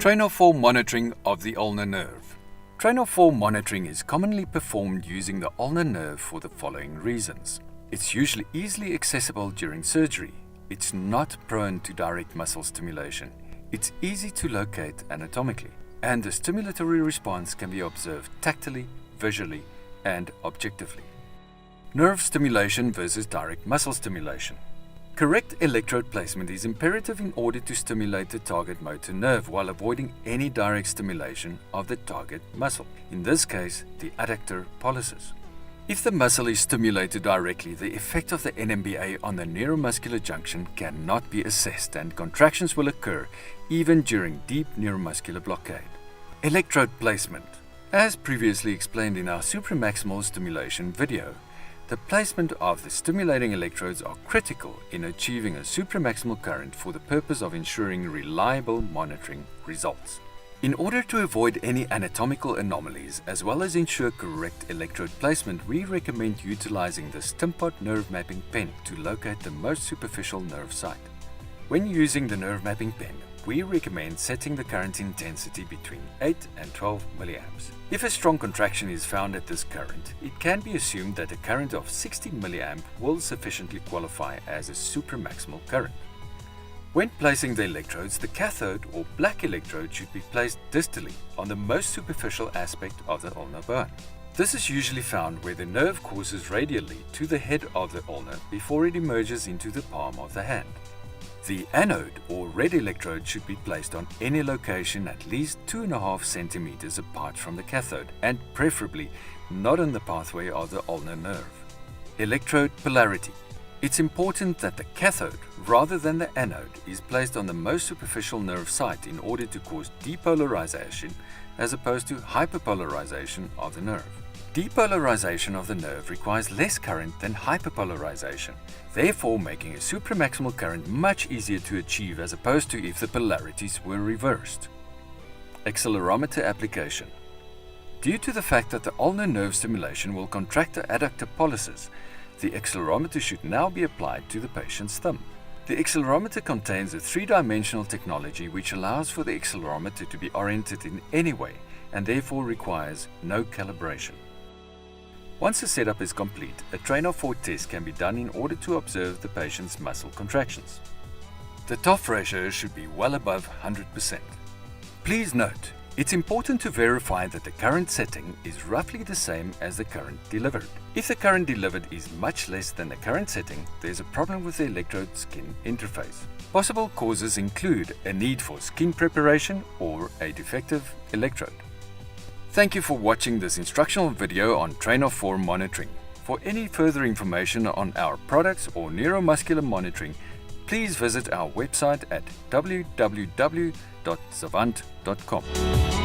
Trainer 4 monitoring of the ulnar nerve. Trainer 4 monitoring is commonly performed using the ulnar nerve for the following reasons. It's usually easily accessible during surgery. It's not prone to direct muscle stimulation. It's easy to locate anatomically. And the stimulatory response can be observed tactily, visually, and objectively. Nerve stimulation versus direct muscle stimulation. Correct electrode placement is imperative in order to stimulate the target motor nerve while avoiding any direct stimulation of the target muscle, in this case the adductor pollicis. If the muscle is stimulated directly, the effect of the NMBA on the neuromuscular junction cannot be assessed and contractions will occur even during deep neuromuscular blockade. Electrode placement. As previously explained in our supramaximal stimulation video, the placement of the stimulating electrodes are critical in achieving a supramaximal current for the purpose of ensuring reliable monitoring results. In order to avoid any anatomical anomalies as well as ensure correct electrode placement, we recommend utilizing the Stimpod nerve mapping pen to locate the most superficial nerve site. When using the nerve mapping pen, we recommend setting the current intensity between 8 and 12 milliamps. If a strong contraction is found at this current, it can be assumed that a current of 60 milliamp will sufficiently qualify as a supramaximal current. When placing the electrodes, the cathode or black electrode should be placed distally on the most superficial aspect of the ulnar bone. This is usually found where the nerve courses radially to the head of the ulnar before it emerges into the palm of the hand. The anode or red electrode should be placed on any location at least 2.5 centimeters apart from the cathode and preferably not on the pathway of the ulnar nerve. Electrode polarity. It's important that the cathode rather than the anode is placed on the most superficial nerve site in order to cause depolarization as opposed to hyperpolarization of the nerve. Depolarization of the nerve requires less current than hyperpolarization, therefore making a supramaximal current much easier to achieve as opposed to if the polarities were reversed. Accelerometer application. Due to the fact that the ulnar nerve stimulation will contract the adductor pollicis, the accelerometer should now be applied to the patient's thumb. The accelerometer contains a three-dimensional technology which allows for the accelerometer to be oriented in any way and therefore requires no calibration. Once the setup is complete, a Trainer 4 test can be done in order to observe the patient's muscle contractions. The TOF ratio should be well above 100%. Please note, it's important to verify that the current setting is roughly the same as the current delivered. If the current delivered is much less than the current setting, there's a problem with the electrode-skin interface. Possible causes include a need for skin preparation or a defective electrode. Thank you for watching this instructional video on Trainer 4 monitoring. For any further information on our products or neuromuscular monitoring, please visit our website at www.savant.com.